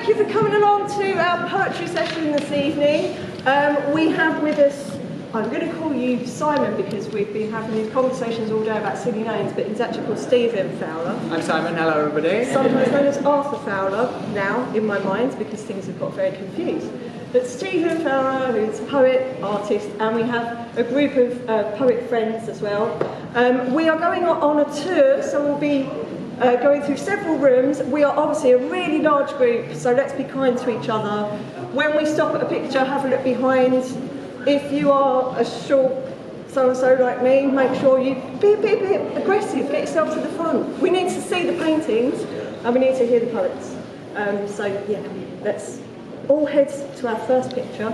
you for coming along to our poetry session this evening. We have with us, I'm going to call you Simon because we've been having these conversations all day about silly names, but he's actually called Stephen Fowler. I'm Simon, hello everybody. Sometimes known as Arthur Fowler now in my mind because things have got very confused. But Stephen Fowler, who's a poet, artist, and we have a group of poet friends as well. We are going on a tour, so we'll be going through several rooms. We are obviously a really large group, so let's be kind to each other. When we stop at a picture, have a look behind. If you are a short so-and-so like me, make sure you be a bit aggressive, get yourself to the front. We need to see the paintings, and we need to hear the poets. So yeah, let's all head to our first picture.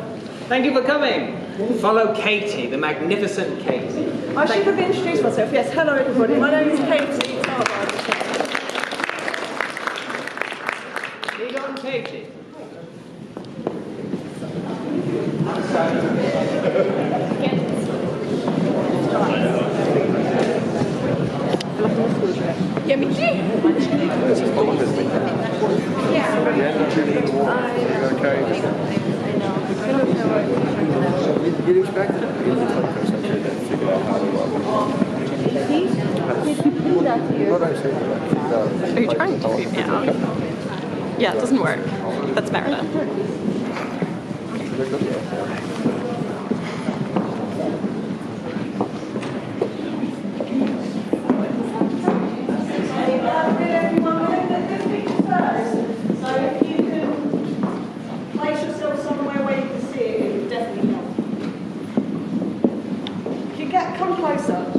Thank you for coming. Follow Katy, the magnificent Katy. I should have introduced myself. Yes, hello everybody. My name is Katy. Tarbard. Lead on, Katy. Yeah, me too. Yeah. Okay. You'd expect it to be the type of person to figure out how to work. Are you trying to creep me out? Yeah, it doesn't work. That's Meredith.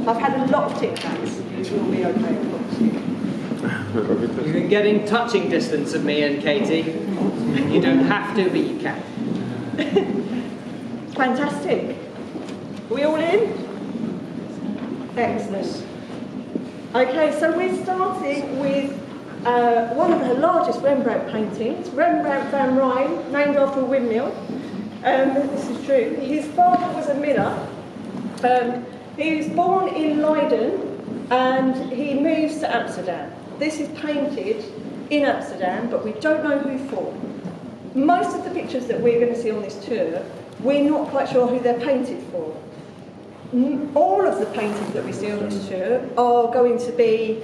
I've had a lot of Tic Tacs, which will be okay, of course. You can get in touching distance of me and Katy. You don't have to, but you can. Fantastic. Are we all in? Excellent. Okay, so we're starting with one of the largest Rembrandt paintings, Rembrandt van Rijn, named after a windmill. This is true. His father was a miller. He was born in Leiden and he moves to Amsterdam. This is painted in Amsterdam, but we don't know who for. Most of the pictures that we're going to see on this tour, we're not quite sure who they're painted for. All of the paintings that we see on this tour are going to be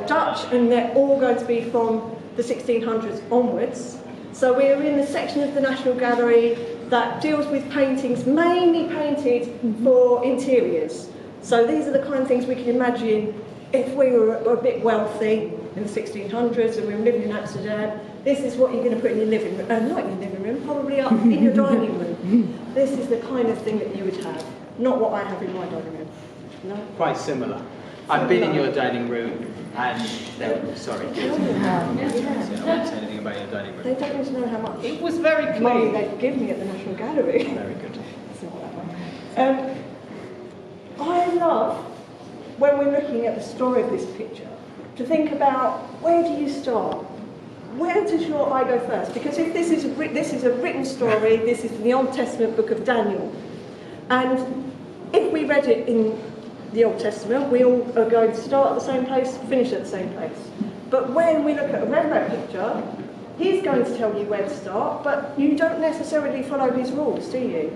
Dutch, and they're all going to be from the 1600s onwards. So we're in the section of the National Gallery that deals with paintings mainly painted for interiors. So these are the kind of things we can imagine if we were a bit wealthy in the 1600s and we were living in Amsterdam. This is what you're going to put in your living room, not in your living room, probably up in your dining room. This is the kind of thing that you would have, not what I have in my dining room. No? Quite similar. I've been in your dining room and sorry, Katy. So I won't say anything about your dining room. They don't need to know how much. It was very clean. Money they've given me at the National Gallery. Very good. I love, when we're looking at the story of this picture, to think about where do you start? Where does your eye go first? Because if this is a written story, this is the Old Testament book of Daniel. And if we read it in the Old Testament, we all are going to start at the same place, finish at the same place. But when we look at a Rembrandt picture, he's going to tell you where to start, but you don't necessarily follow his rules, do you?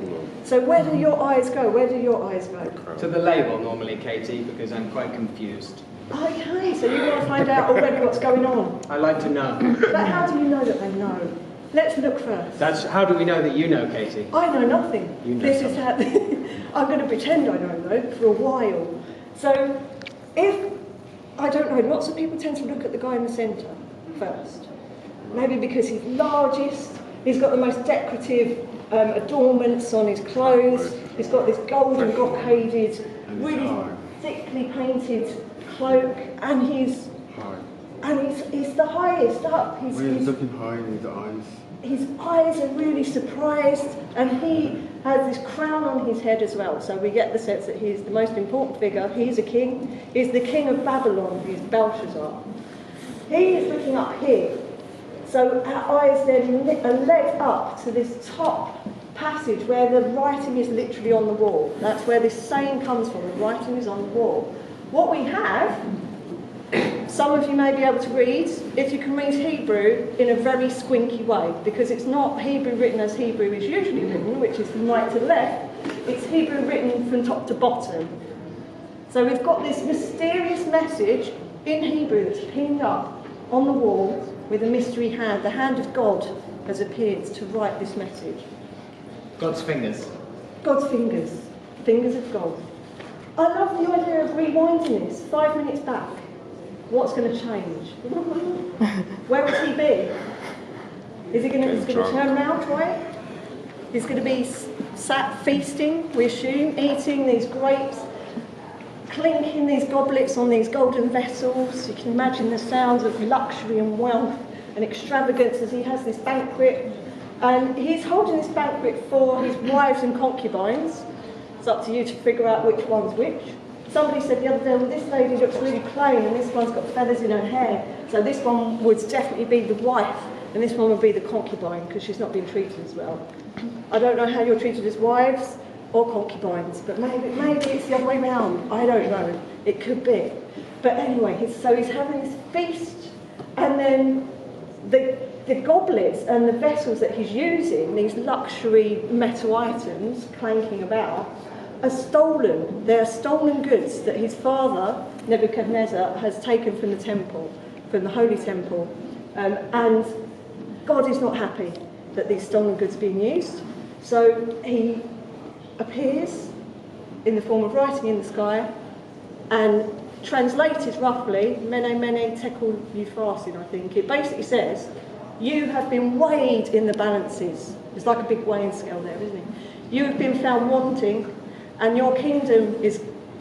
So where do your eyes go? Where do your eyes go? To the label normally, Katy, because I'm quite confused. Okay, so you want to find out already what's going on. I like to know. But how do you know that they know? Let's look first. How do we know that you know, Katy? I know nothing. You know this something. Is how I'm going to pretend I know though for a while. So if I don't know, lots of people tend to look at the guy in the centre first. Maybe because he's largest, he's got the most decorative adornments on his clothes, he's got this golden brocaded, really thickly painted cloak, and he's the highest up. He's looking high in his eyes. His eyes are really surprised, and he has this crown on his head as well, so we get the sense that he's the most important figure. He's a king. He's the king of Babylon, he's Belshazzar. He is looking up here. So our eyes then are led up to this top passage where the writing is literally on the wall. That's where this saying comes from, the writing is on the wall. What we have Some of you may be able to read, if you can read Hebrew in a very squinky way, because it's not Hebrew written as Hebrew is usually written, which is from right to left, it's Hebrew written from top to bottom. So we've got this mysterious message in Hebrew that's pinned up on the wall with a mystery hand. The hand of God has appeared to write this message. God's fingers. God's fingers. Fingers of God. I love the idea of rewinding this 5 minutes back. What's going to change? Where would he be? Is he going to turn around, right? He's going to be sat feasting, we assume, eating these grapes, clinking these goblets on these golden vessels. You can imagine the sounds of luxury and wealth and extravagance as he has this banquet. And he's holding this banquet for his wives and concubines. It's up to you to figure out which one's which. Somebody said the other day, well, this lady looks really plain and this one's got feathers in her hair. So this one would definitely be the wife and this one would be the concubine because she's not being treated as well. I don't know how you're treated as wives or concubines, but maybe it's the other way around. I don't know. It could be. But anyway, so he's having this feast, and then the goblets and the vessels that he's using, these luxury metal items clanking about, are stolen. They are stolen goods that his father, Nebuchadnezzar, has taken from the temple, from the holy temple. And God is not happy that these stolen goods are being used. So he appears in the form of writing in the sky, and translated roughly, Mene Mene Tekel Upharsin, I think. It basically says, you have been weighed in the balances. It's like a big weighing scale there, isn't it? You have been found wanting, and your kingdom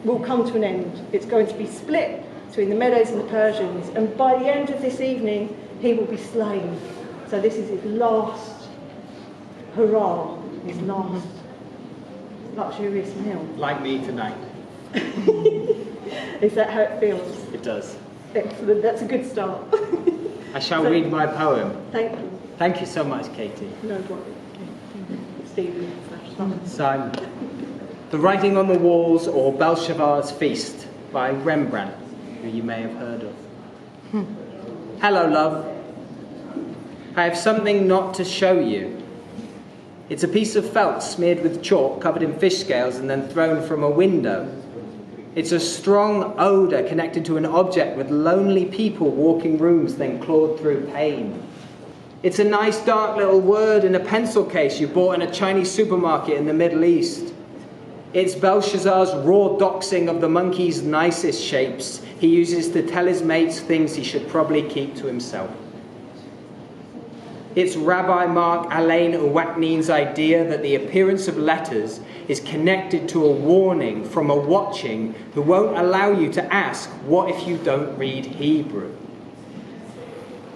will come to an end. It's going to be split between the Medes and the Persians, and by the end of this evening, he will be slain. So this is his last hurrah, his last luxurious meal. Like me tonight. Is that how it feels? It does. Excellent, that's a good start. I shall read my poem. Thank you. Thank you so much, Katy. No problem. Stephen / Simon. The Writing on the Walls, or Belshazzar's Feast, by Rembrandt, who you may have heard of. Hello, love. I have something not to show you. It's a piece of felt smeared with chalk, covered in fish scales, and then thrown from a window. It's a strong odour connected to an object with lonely people walking rooms, then clawed through pain. It's a nice dark little word in a pencil case you bought in a Chinese supermarket in the Middle East. It's Belshazzar's raw doxing of the monkey's nicest shapes he uses to tell his mates things he should probably keep to himself. It's Rabbi Mark Alain Uwaknin's idea that the appearance of letters is connected to a warning from a watching who won't allow you to ask, what if you don't read Hebrew?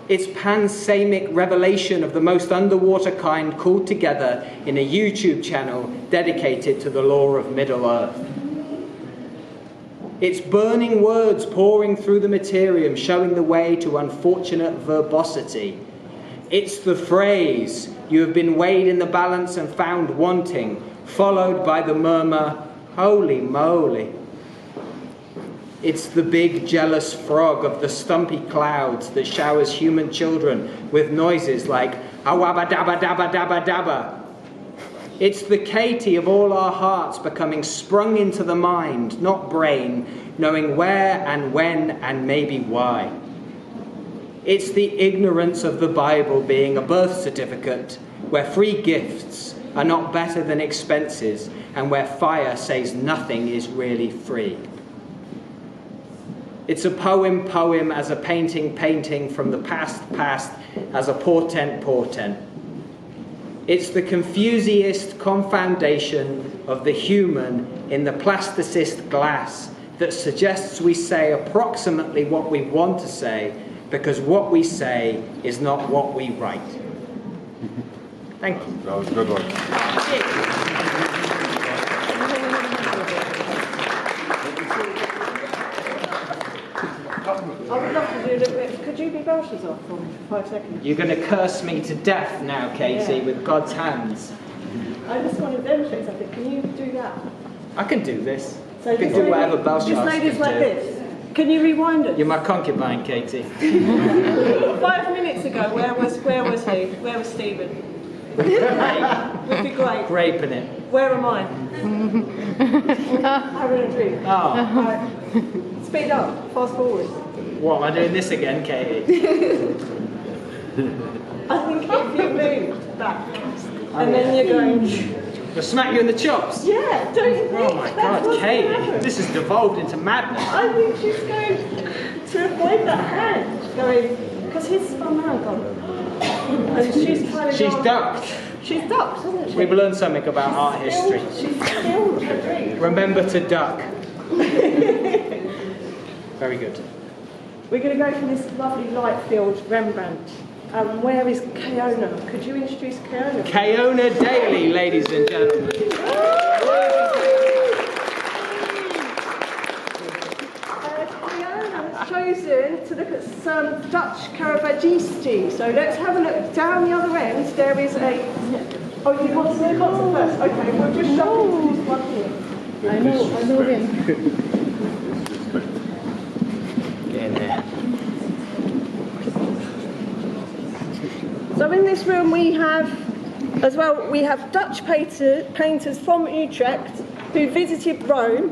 It's Pan's Samic revelation of the most underwater kind called together in a YouTube channel dedicated to the law of Middle-earth. It's burning words pouring through the materium, showing the way to unfortunate verbosity. It's the phrase, you have been weighed in the balance and found wanting, followed by the murmur, holy moly. It's the big jealous frog of the stumpy clouds that showers human children with noises like awabba dabba dabba dabba dabba. It's the Katy of all our hearts becoming sprung into the mind, not brain, knowing where and when and maybe why. It's the ignorance of the Bible being a birth certificate where free gifts are not better than expenses and where fire says nothing is really free. It's a poem as a painting from the past as a portent. It's the confusiest confoundation of the human in the plasticist glass that suggests we say approximately what we want to say because what we say is not what we write. Thank you. That was a good one. I would love to do a little bit. Could you be Belshazzar for me for 5 seconds? You're going to curse me to death now, Katy, Yeah. with God's hands. I just want to demonstrate something. Can you do that? I can do this. So I can this do lady- whatever Belshazzar This lady's can like do. this. Can you rewind it? You're my concubine, Katy. 5 minutes ago, where was he? Where was Stephen? Would be great. Graping it. Where am I? Having a drink. Oh. Right. Speed up. Fast forward. What, am I doing this again, Katy? I think if you move back, and then you're going... I'll smack you in the chops. Yeah, don't you think? Oh my That's God, what's Katy, gonna happen. this has devolved into madness. I think she's going to avoid that hand, going, because he's spun round, gone. And she's trying to She's go- ducked. She's ducked, hasn't she? We've learned something about art history. She's still her drink. Remember to duck. Very good. We're going to go for this lovely light-filled Rembrandt. Where is Kayona? Could you introduce Kayona? Kayona Daley, ladies and gentlemen. Kayona has chosen to look at some Dutch Caravaggio. So let's have a look down the other end. There is a... Oh, you want to look at first? Okay, we'll just shove into this one here. I know him. Get in there. So in this room we have, as well, we have Dutch painters from Utrecht who visited Rome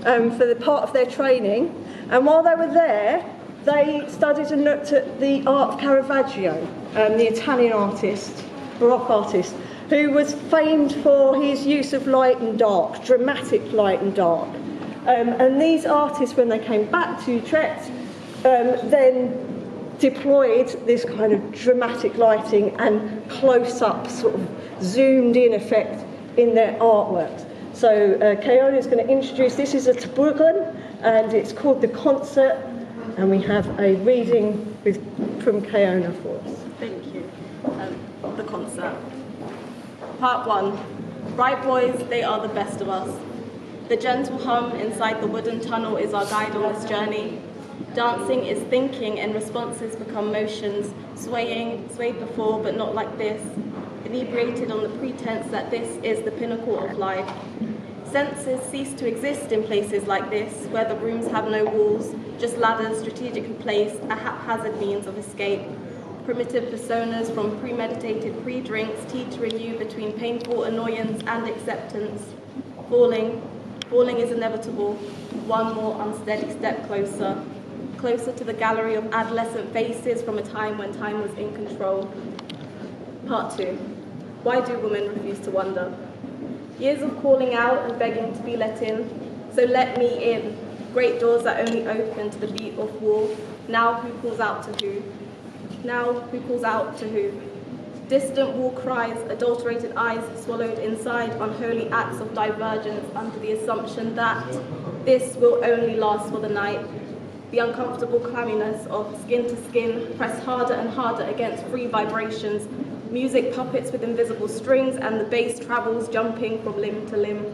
for the part of their training, and while they were there, they studied and looked at the art of Caravaggio, the Italian artist, Baroque artist, who was famed for his use of light and dark, dramatic light and dark. And these artists, when they came back to Utrecht, then deployed this kind of dramatic lighting and close-up, sort of zoomed-in effect in their artworks. So Kayona is going to introduce, this is a Tarbard, and it's called The Concert, and we have a reading from Kayona for us. Thank you. The Concert. Part 1. Bright boys, they are the best of us. The gentle hum inside the wooden tunnel is our guide on this journey. Dancing is thinking and responses become motions, swayed before but not like this, inebriated on the pretense that this is the pinnacle of life. Senses cease to exist in places like this, where the rooms have no walls, just ladders strategically placed, a haphazard means of escape. Primitive personas from premeditated pre-drinks teetering you between painful annoyance and acceptance. Falling is inevitable, one more unsteady step closer to the gallery of adolescent faces from a time when time was in control. Part 2. Why do women refuse to wonder? Years of calling out and begging to be let in, so let me in. Great doors that only open to the beat of war. Now who calls out to who? Distant war cries, adulterated eyes swallowed inside unholy acts of divergence under the assumption that this will only last for the night. The uncomfortable clamminess of skin to skin, pressed harder and harder against free vibrations, music puppets with invisible strings, and the bass travels jumping from limb to limb.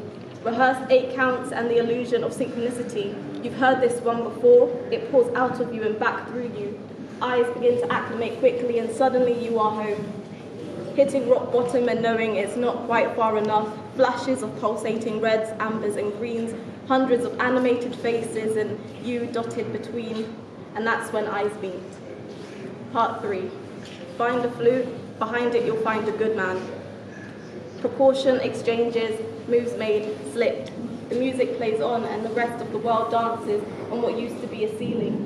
Rehearsed 8 counts and the illusion of synchronicity. You've heard this one before, it pours out of you and back through you. Eyes begin to acclimate quickly and suddenly you are home. Hitting rock bottom and knowing it's not quite far enough. Flashes of pulsating reds, ambers and greens. Hundreds of animated faces and you dotted between. And that's when eyes meet. Part 3. Find a flute, behind it you'll find a good man. Proportion, exchanges, moves made, slipped. The music plays on and the rest of the world dances on what used to be a ceiling.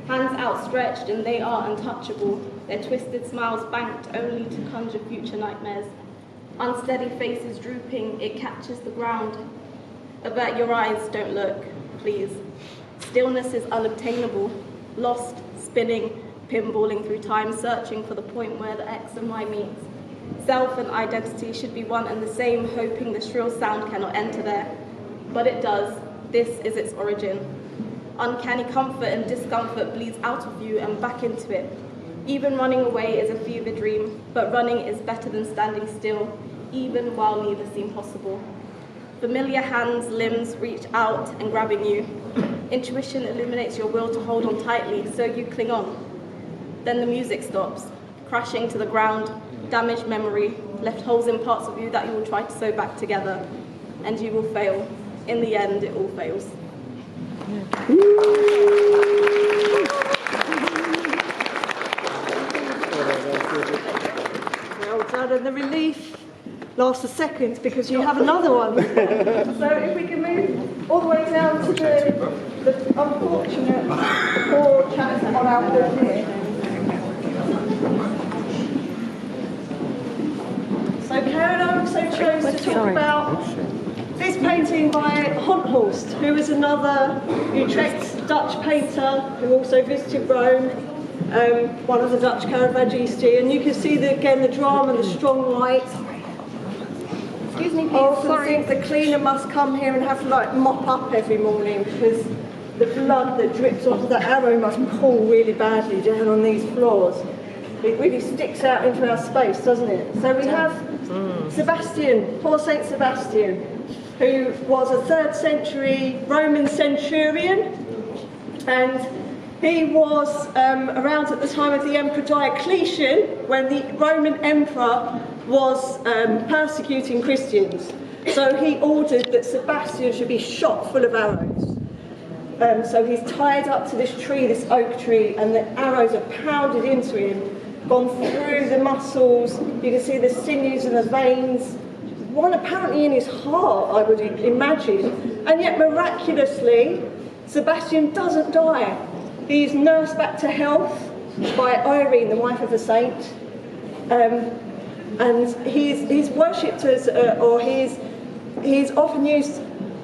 Hands outstretched and they are untouchable, their twisted smiles banked only to conjure future nightmares. Unsteady faces drooping, it catches the ground. Avert your eyes, don't look, please. Stillness is unobtainable, lost, spinning, pinballing through time, searching for the point where the X and Y meets. Self and identity should be one and the same, hoping the shrill sound cannot enter there. But it does. This is its origin. Uncanny comfort and discomfort bleeds out of you and back into it. Even running away is a fever dream, but running is better than standing still, even while neither seem possible. Familiar hands, limbs reach out and grabbing you. Intuition illuminates your will to hold on tightly, so you cling on. Then the music stops, crashing to the ground, damaged memory, left holes in parts of you that you will try to sew back together, and you will fail. In the end, it all fails. Well done, and the relief lasts a second because you have another one. So if we can move all the way down to the unfortunate poor chap on our board here. So Kayona also chose to talk about this painting by Honthorst, who is another Utrecht Dutch painter who also visited Rome, one of the Dutch Caravaggisti, and you can see again the drama, the strong light. Excuse me, I please. often think the cleaner must come here and have to like mop up every morning because the blood that drips off the arrow must pull really badly down on these floors. It really sticks out into our space, doesn't it? So we have Sebastian, poor Saint Sebastian, who was a 3rd century Roman centurion, and he was around at the time of the Emperor Diocletian when the Roman Emperor was persecuting Christians. So he ordered that Sebastian should be shot full of arrows. So he's tied up to this tree, this oak tree, and the arrows are pounded into him, gone through the muscles. You can see the sinews and the veins, one apparently in his heart, I would imagine. And yet miraculously, Sebastian doesn't die. He's nursed back to health by Irene, the wife of a saint. And he's worshipped as, or he's often used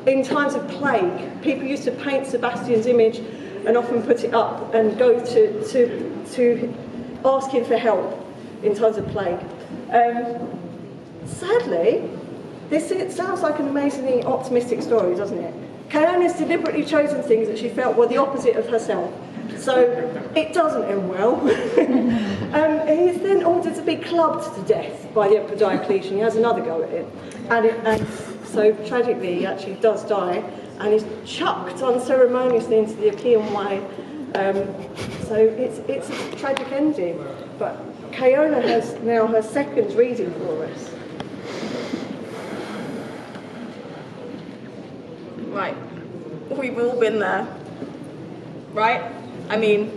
in times of plague. People used to paint Sebastian's image and often put it up and go to ask him for help in times of plague. Sadly, it sounds like an amazingly optimistic story, doesn't it? Kayona's deliberately chosen things that she felt were the opposite of herself. So it doesn't end well. He's then ordered to be clubbed to death by the Emperor Diocletian. He has another go at it. And so tragically he actually does die and is chucked unceremoniously into the Achaean Way. So it's a tragic ending. But Kayona has now her second reading for us. Right, we've all been there, right? I mean,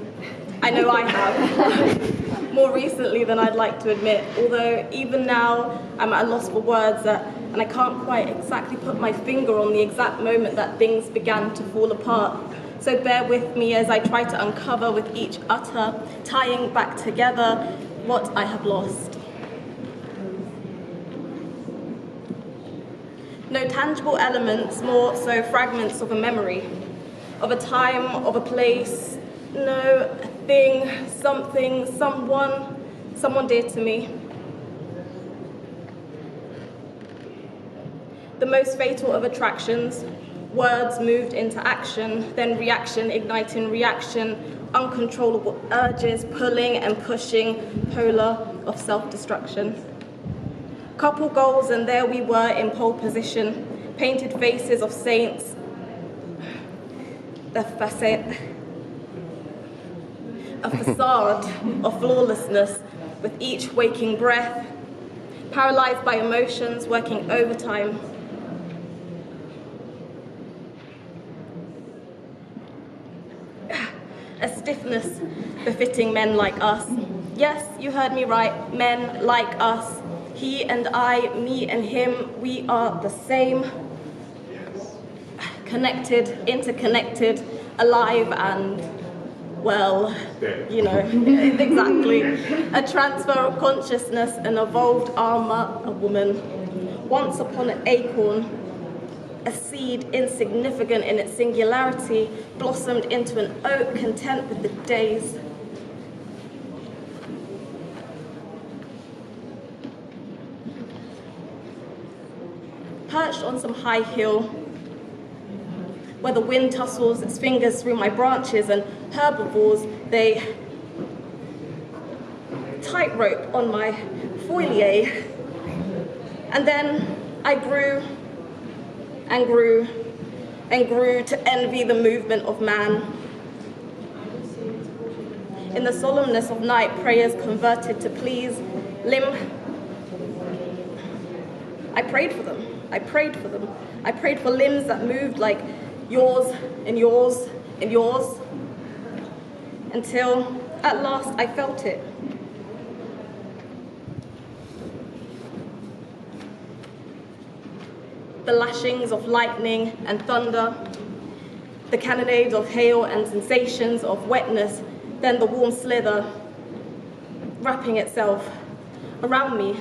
I know I have, more recently than I'd like to admit, although even now I'm at a loss for words and I can't quite exactly put my finger on the exact moment that things began to fall apart. So bear with me as I try to uncover with each utter, tying back together what I have lost. No tangible elements, more so fragments of a memory, of a time, of a place, no thing, something, someone dear to me. The most fatal of attractions, words moved into action, then reaction igniting reaction, uncontrollable urges pulling and pushing, polar of self-destruction. Couple goals and there we were in pole position, painted faces of saints, a facade of flawlessness with each waking breath, paralyzed by emotions, working overtime. A stiffness befitting men like us. Yes, you heard me right, men like us. He and I, me and him, we are the same. Connected, interconnected, alive and, well, you know, exactly. A transfer of consciousness, an evolved armor, a woman. Once upon an acorn, a seed insignificant in its singularity, blossomed into an oak content with the days. Perched on some high hill, where the wind tussles its fingers through my branches and herbivores, they tightrope on my foliage. And then I grew and grew and grew to envy the movement of man. In the solemnness of night, prayers converted to pleas, I prayed for them. I prayed for them. I prayed for limbs that moved like yours and yours and yours, until at last I felt it. The lashings of lightning and thunder, the cannonades of hail and sensations of wetness, then the warm slither wrapping itself around me,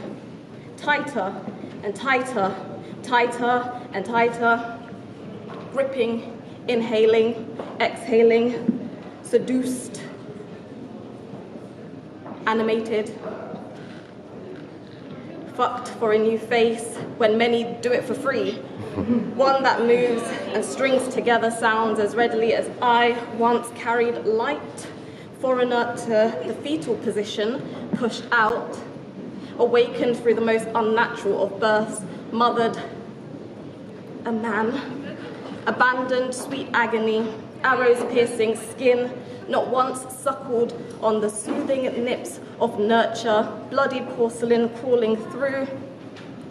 tighter and tighter, tighter and tighter, gripping, inhaling, exhaling, seduced, animated, fucked for a new face when many do it for free. One that moves and strings together sounds as readily as I once carried light, foreigner to the fetal position, pushed out, awakened through the most unnatural of births, mothered, a man, abandoned sweet agony, arrows piercing skin, not once suckled on the soothing nips of nurture, bloody porcelain crawling through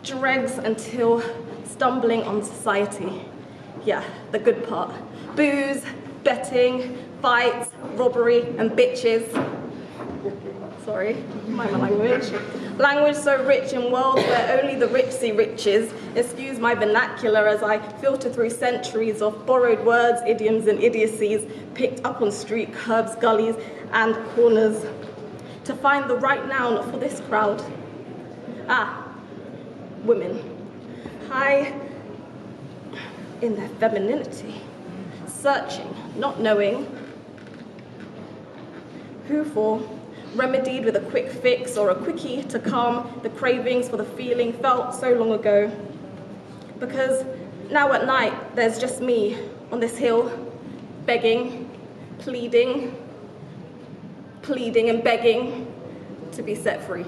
dregs until stumbling on society. Yeah, the good part. Booze, betting, fights, robbery, and bitches. Sorry, my language. Language so rich in worlds where only the rich see riches. Excuse my vernacular as I filter through centuries of borrowed words, idioms, and idiocies picked up on street curbs, gullies, and corners to find the right noun for this crowd. Women. High in their femininity, searching, not knowing who for, remedied with a quick fix or a quickie to calm the cravings for the feeling felt so long ago. Because now at night, there's just me on this hill, begging, pleading and begging to be set free.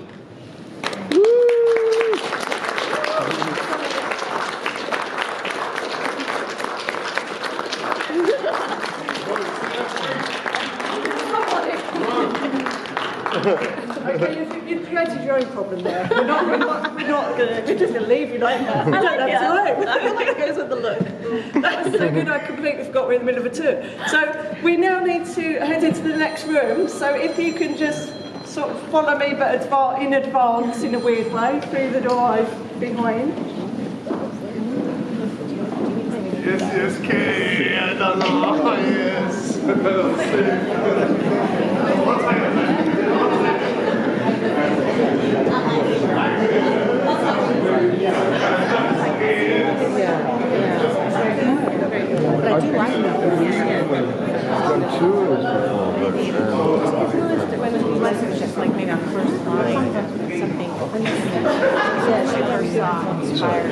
Okay, you've created your own problem there. We're just going to leave you like that. I feel like it goes with the look. That was so good, I completely forgot we're in the middle of a tour. So we now need to head into the next room. So if you can just sort of follow me, but in advance in a weird way, through the door behind. Yes, Katy, I don't know, yes. But I do like that. I've done two of those before, but When was just like maybe on first line, something. Yeah, she first saw inspired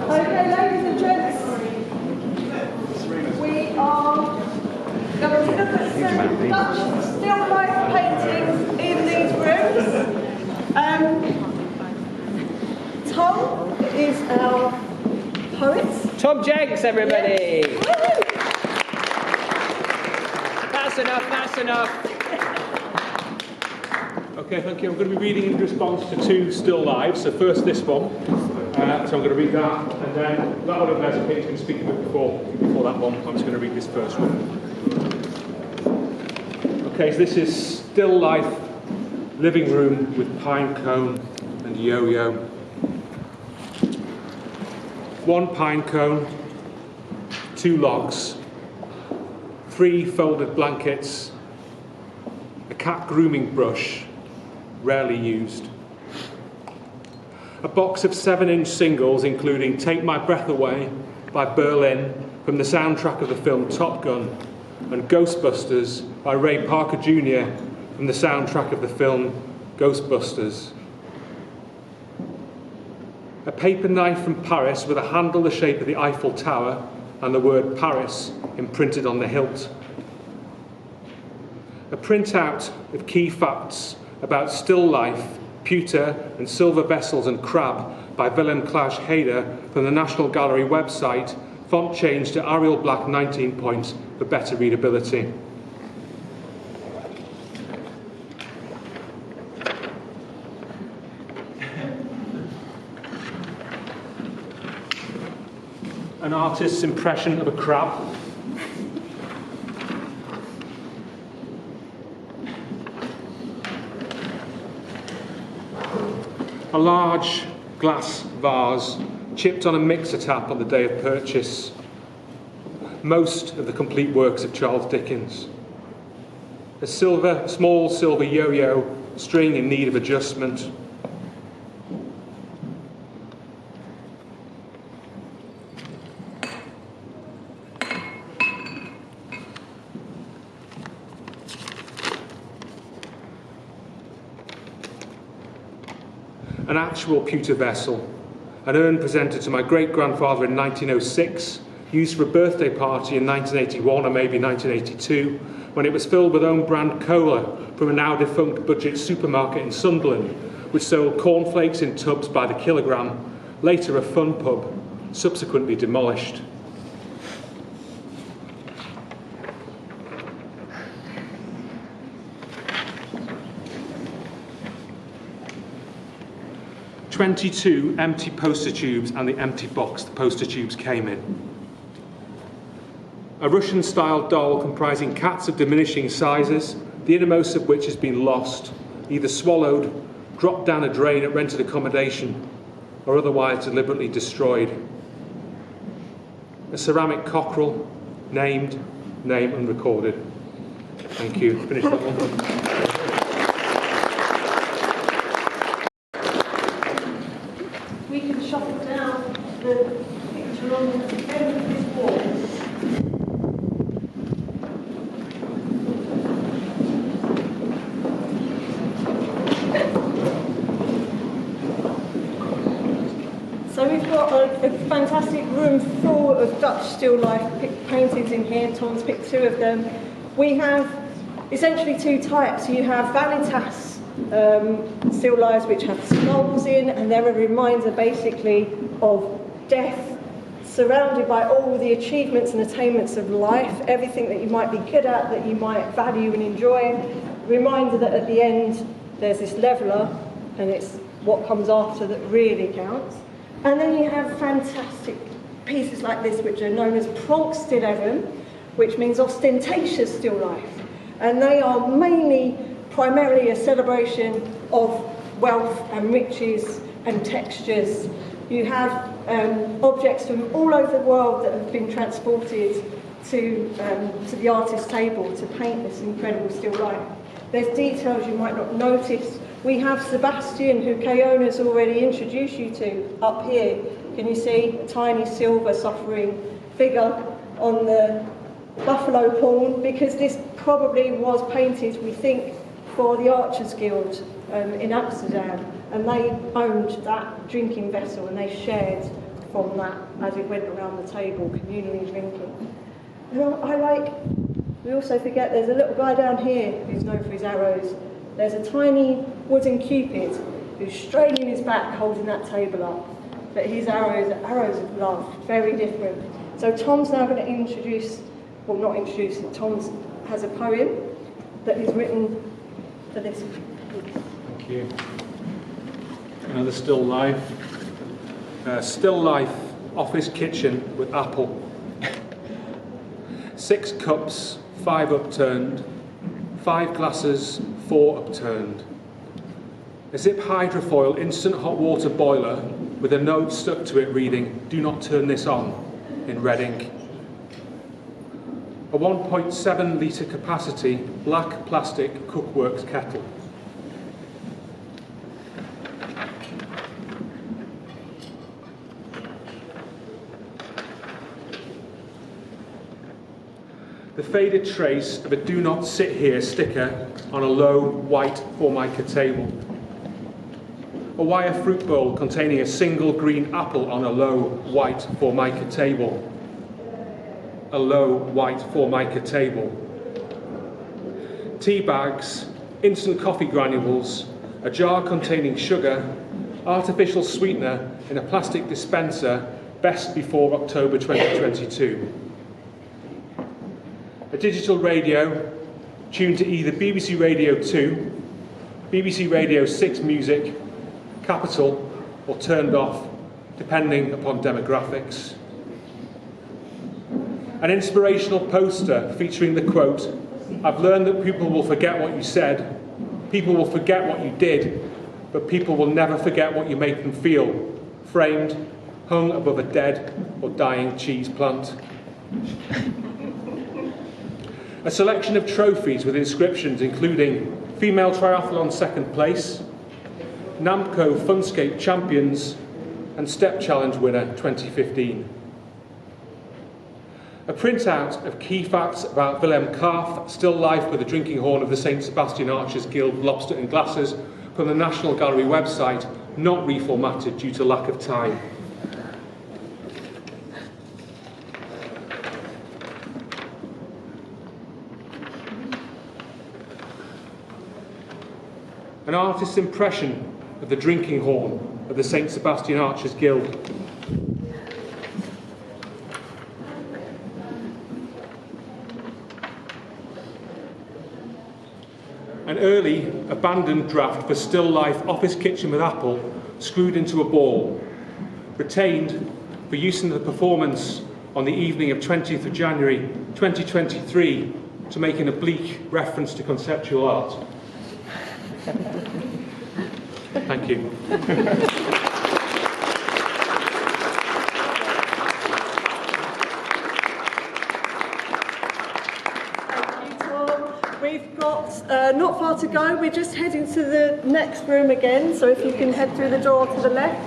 Okay, ladies and gents, we are going to look at some Dutch still life paintings in these rooms. Tom is our poet. Tom Jenks, everybody! That's enough, that's enough. Okay, thank you. I'm going to be reading in response to two still lives. So first this one. So I'm going to read that, and then that one over there's a picture and speak a bit before that one. I'm just going to read this first one. Okay, so this is still life, living room with pine cone and yo-yo. One pine cone, two logs, 3 folded blankets, a cat grooming brush, rarely used. A box of 7-inch singles, including Take My Breath Away by Berlin from the soundtrack of the film Top Gun, and Ghostbusters by Ray Parker Jr. from the soundtrack of the film Ghostbusters. A paper knife from Paris with a handle the shape of the Eiffel Tower and the word Paris imprinted on the hilt. A printout of key facts about still life, pewter and silver vessels and crab by Willem Klaas Heder from the National Gallery website, font changed to Arial Black 19 points for better readability. an artist's impression of a crab. A large glass vase chipped on a mixer tap on the day of purchase. Most of the complete works of Charles Dickens. A small silver yo-yo string in need of adjustment. An actual pewter vessel, an urn presented to my great-grandfather in 1906, used for a birthday party in 1981 or maybe 1982, when it was filled with own brand cola from a now defunct budget supermarket in Sunderland, which sold cornflakes in tubs by the kilogram, later a fun pub, subsequently demolished. "22 empty poster tubes and the empty box the poster tubes came in. A Russian-style doll comprising cats of diminishing sizes, the innermost of which has been lost, either swallowed, dropped down a drain at rented accommodation, or otherwise deliberately destroyed. A ceramic cockerel, named, name unrecorded." Thank you. Finish that one. We can shuffle down the picture on the end of this wall. So we've got a fantastic room full of Dutch still life paintings in here. Tom's picked two of them. We have essentially two types. You have vanitas still lives which have skulls in, and they're a reminder basically of death, surrounded by all the achievements and attainments of life, everything that you might be good at, that you might value and enjoy. Reminder that at the end there's this leveller, and it's what comes after that really counts. And then you have fantastic pieces like this, which are known as prångstilleben, which means ostentatious still life. And they are primarily a celebration of wealth and riches and textures. You have objects from all over the world that have been transported to the artist's table to paint this incredible still life. There's details you might not notice. We have Sebastian, who Kayona's already introduced you to, up here. Can you see a tiny silver suffering figure on the buffalo horn? Because this probably was painted, we think, for the Archers Guild in Amsterdam, and they owned that drinking vessel and they shared from that as it went around the table, communally drinking. We also forget there's a little guy down here who's known for his arrows. There's a tiny wooden cupid who's straining his back holding that table up, but his arrows are arrows of love, very different. So Tom's now going to Tom has a poem that he's written for this. Thank you. Another still life. Still life, office kitchen with apple. 6 cups, 5 upturned. 5 glasses, 4 upturned. A zip hydrofoil instant hot water boiler with a note stuck to it reading, "Do not turn this on," in red ink. A 1.7 litre capacity black plastic cookworks kettle. The faded trace of a "Do not sit here" sticker on a low white Formica table. A wire fruit bowl containing a single green apple on a low white Formica table. A low white Formica table. Tea bags, instant coffee granules, a jar containing sugar, artificial sweetener in a plastic dispenser, best before October 2022. A digital radio tuned to either BBC Radio 2, BBC Radio 6 Music, Capital, or turned off, depending upon demographics. An inspirational poster featuring the quote, "I've learned that people will forget what you said, people will forget what you did, but people will never forget what you make them feel," framed, hung above a dead or dying cheese plant. A selection of trophies with inscriptions including female triathlon second place, Namco Funscape champions, and Step Challenge winner 2015. A printout of key facts about Willem Kaaf, still life with the drinking horn of the St Sebastian Archers Guild lobster and glasses, from the National Gallery website, not reformatted due to lack of time. An artist's impression of the drinking horn of the St Sebastian Archers Guild. An early, abandoned draft for still life office kitchen with apple screwed into a ball, retained for use in the performance on the evening of 20th of January 2023 to make an oblique reference to conceptual art. Thank you. We've got not far to go. We're just heading to the next room again, so if you can head through the door to the left.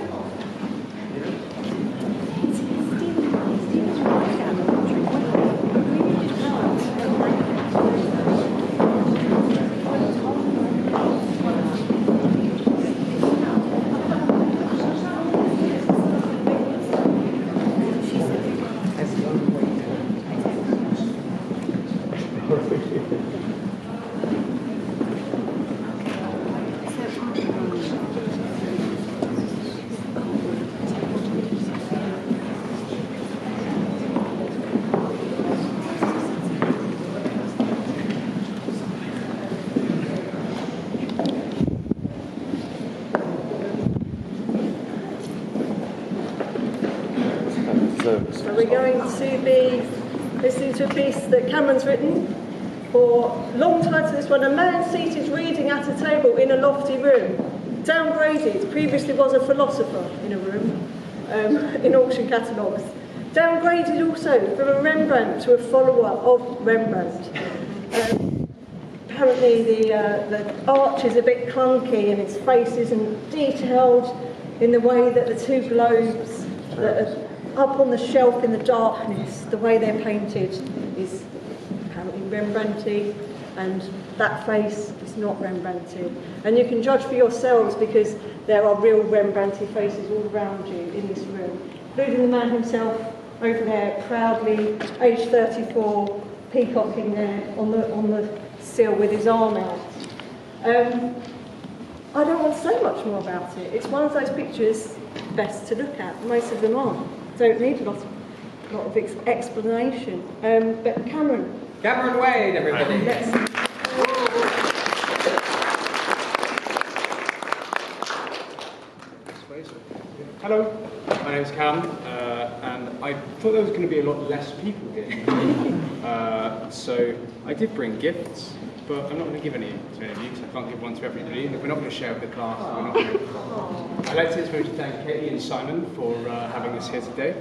So we're going to be listening to a piece that Cameron's written. For long title this one, a man seated reading at a table in a lofty room, downgraded, previously was a philosopher in a room, in auction catalogues. Downgraded also from a Rembrandt to a follower of Rembrandt. Apparently the arch is a bit clunky and its face isn't detailed in the way that the two globes that are up on the shelf in the darkness, the way they're painted is apparently Rembrandty, and that face is not Rembrandty. And you can judge for yourselves because there are real Rembrandty faces all around you in this room, including the man himself over there, proudly, age 34, peacocking there on the sill with his arm out. I don't want to say much more about it. It's one of those pictures best to look at. Most of them aren't. Don't need a lot of explanation. But Cameron. Cameron Wade, everybody. Hello, my name's Cam, and I thought there was going to be a lot less people here. So I did bring gifts, but I'm not going to give any to any of you because I can't give one to everybody. And if we're not going to share with the class, we're not going to. I'd like to just thank Katy and Simon for having us here today.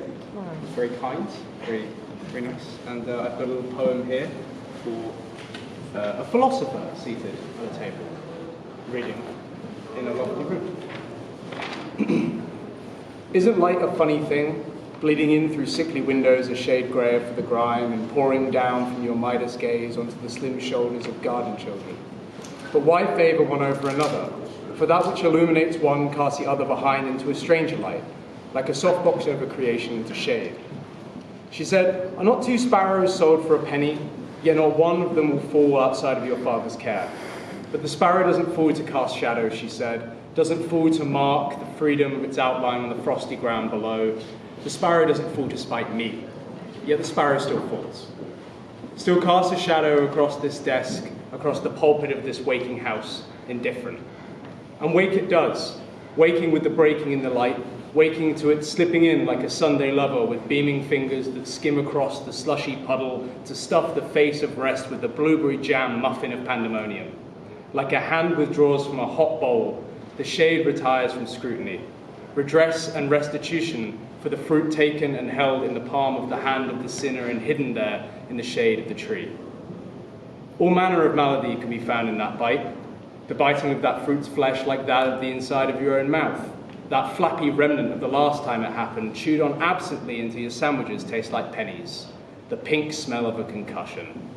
It's very kind, very, very nice. And I've got a little poem here for a philosopher seated at a table, reading in a lofty room. Isn't light a funny thing, bleeding in through sickly windows a shade greyer for the grime and pouring down from your Midas gaze onto the slim shoulders of garden children? But why favour one over another? For that which illuminates one casts the other behind into a stranger light, like a softbox over creation into shade. She said, "Are not two sparrows sold for a penny? Yet not one of them will fall outside of your father's care. But the sparrow doesn't fall to cast shadows," she said, "doesn't fall to mark the freedom of its outline on the frosty ground below. The sparrow doesn't fall to spite me, yet the sparrow still falls. Still casts a shadow across this desk, across the pulpit of this waking house, indifferent. And wake it does, waking with the breaking in the light, waking to it slipping in like a Sunday lover with beaming fingers that skim across the slushy puddle to stuff the face of rest with the blueberry jam muffin of pandemonium. Like a hand withdraws from a hot bowl, the shade retires from scrutiny. Redress and restitution for the fruit taken and held in the palm of the hand of the sinner and hidden there in the shade of the tree. All manner of malady can be found in that bite, the biting of that fruit's flesh like that of the inside of your own mouth, that flappy remnant of the last time it happened, chewed on absently into your sandwiches taste like pennies, the pink smell of a concussion.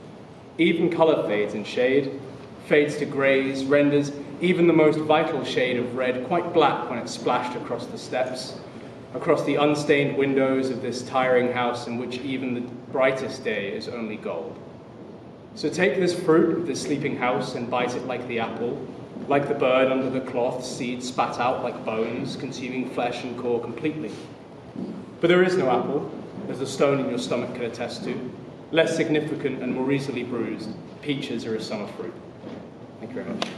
Even colour fades in shade, fades to greys, renders even the most vital shade of red quite black when it's splashed across the steps, across the unstained windows of this tiring house in which even the brightest day is only gold. So take this fruit of this sleeping house and bite it like the apple, like the bird under the cloth, seeds spat out like bones, consuming flesh and core completely. But there is no apple, as the stone in your stomach can attest to. Less significant and more easily bruised, peaches are a summer fruit. Thank you very much.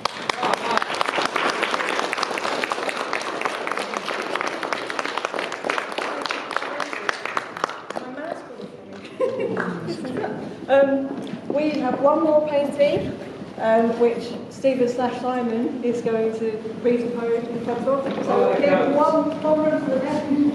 We have one more painting, which Stephen/Simon is going to read a poem in front of. So again, one poem for them.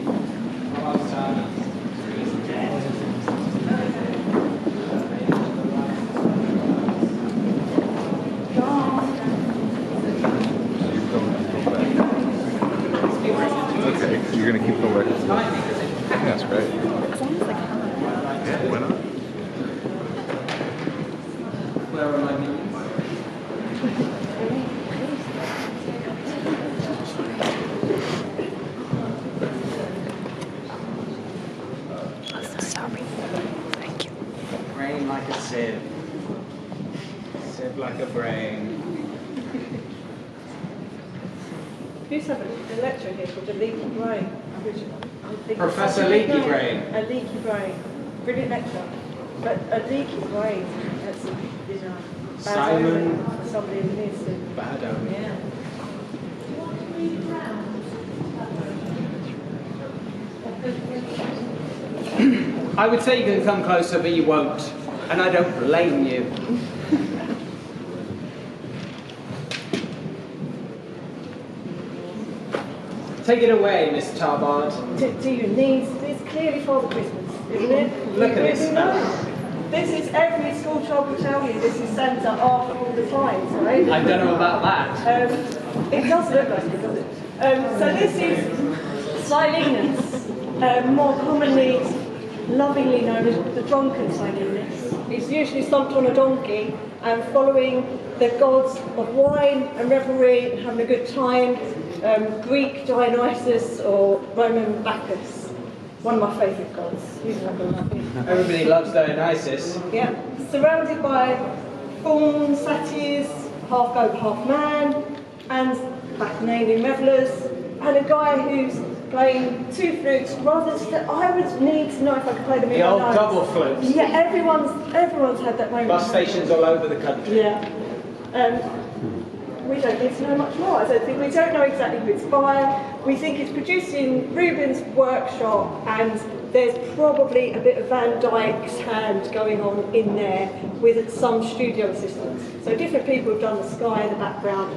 Okay, you're going to keep going back. Yeah, that's great. Yeah, why not? Where are my minions? Thank you. Brain like a sieve. Sieve like a brain. We used to have a lecture here called A Leaky Brain, which I think Professor Leaky Brain. A Leaky Brain. Brilliant lecture. But a leaky brain, that's, bad Simon. omen for somebody who needs to. Bad omen. Yeah. I would say you can come closer, but you won't. And I don't blame you. Take it away, Miss Tarbard. Do you need? It's clearly Father Christmas, isn't it? Look at this smell. This is every school child will tell you this is Santa after all the times, right? I don't know about that. It does look like it, doesn't it? So this is Silenus, more commonly, lovingly known as the drunken Silenus. It's usually stomped on a donkey and following the gods of wine and revelry and having a good time, Greek Dionysus or Roman Bacchus. One of my favourite gods. Everybody loves Dionysus. Yeah. Surrounded by fauns, satyrs, half goat, half man, and bacchanalian revellers, and a guy who's playing two flutes. I would need to know if I could play them in The my old notes. double flutes. Yeah, everyone's had that moment. Bus stations all over the country. Yeah. We don't need to know much more. We don't know exactly who it's by. We think it's produced in Rubens' workshop, and there's probably a bit of Van Dyck's hand going on in there with some studio assistants. So different people have done the sky in the background.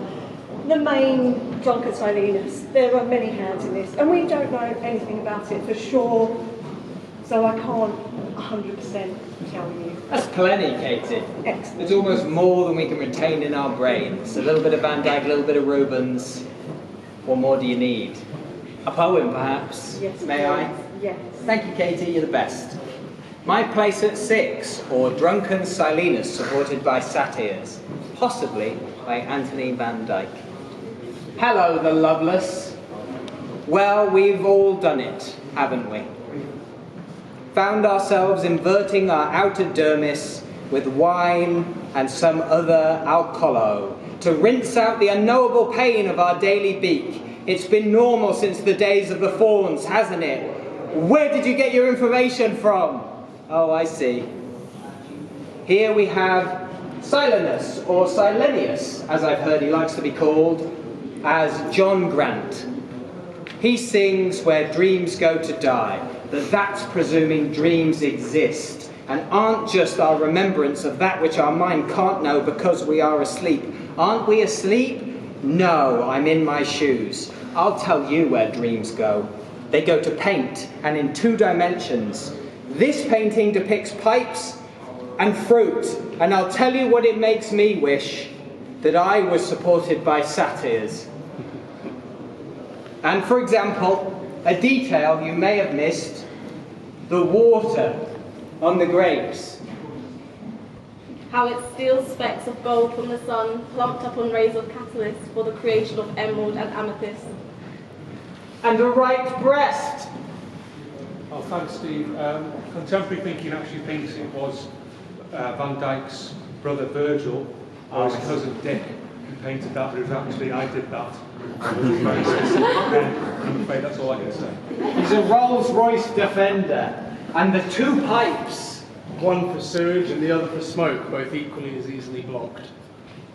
The main drunken Silenus. There are many hands in this, and we don't know anything about it for sure, so I can't 100% tell you. That's plenty, Katy. Excellent. It's almost more than we can retain in our brains. A little bit of Van Dyck, a little bit of Rubens. What more do you need? A poem, perhaps? Yes. May I? Yes. Thank you, Katy. You're the best. My Place at 6, or Drunken Silenus, supported by satires, possibly by Anthony Van Dyck. Hello, the loveless. Well, we've all done it, haven't we? Found ourselves inverting our outer dermis with wine and some other alcolo to rinse out the unknowable pain of our daily beak. It's been normal since the days of the fauns, hasn't it? Where did you get your information from? Oh, I see. Here we have Silenus, or Silenius, as I've heard he likes to be called, as John Grant. He sings where dreams go to die, but that's presuming dreams exist, and aren't just our remembrance of that which our mind can't know because we are asleep. Aren't we asleep? No, I'm in my shoes. I'll tell you where dreams go. They go to paint, and in 2 dimensions. This painting depicts pipes and fruit, and I'll tell you what it makes me wish, that I was supported by satyrs. And for example, a detail you may have missed, the water on the grapes. How it steals specks of gold from the sun, clumped up on rays of catalyst for the creation of emerald and amethyst. And a right breast. Oh, thanks, Steve. Contemporary thinking actually thinks it was Van Dyck's brother Virgil, or his cousin Dick, who painted that, but it was actually I did that. Very specific. I'm afraid that's all I can say. He's a Rolls-Royce Defender. And the 2 pipes. One for sewage and the other for smoke, both equally as easily blocked.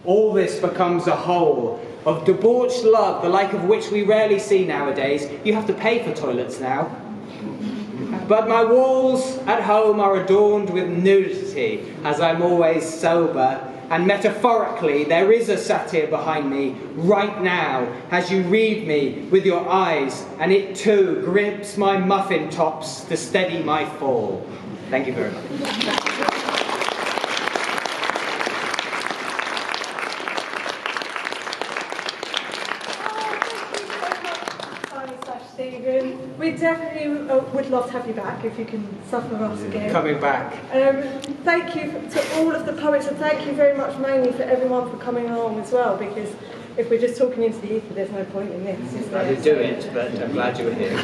All this becomes a whole of debauched love, the like of which we rarely see nowadays. You have to pay for toilets now. But my walls at home are adorned with nudity, as I'm always sober, and metaphorically there is a satyr behind me right now as you read me with your eyes, and it too grips my muffin tops to steady my fall. Thank you very much. Stephen, we definitely would love to have you back if you can suffer us again. Coming back. Thank you to all of the poets, and thank you very much mainly for everyone for coming along as well, because if we're just talking into the ether, there's no point in this, is there? I did do it, but I'm glad you were here.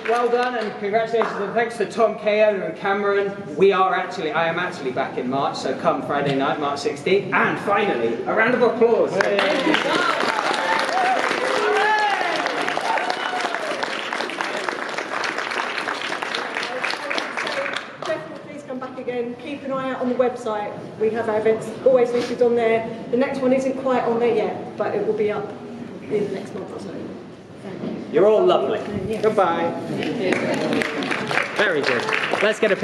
Well done, and congratulations, and thanks to Tom, Kayona and Cameron. I am actually back in March, so come Friday night, March 16th. And finally, a round of applause. Please come back again. Keep an eye out on the website. We have our events always listed on there. The next one isn't quite on there yet, but it will be up in the next month or so. You're all lovely. Goodbye. Very good. Let's get a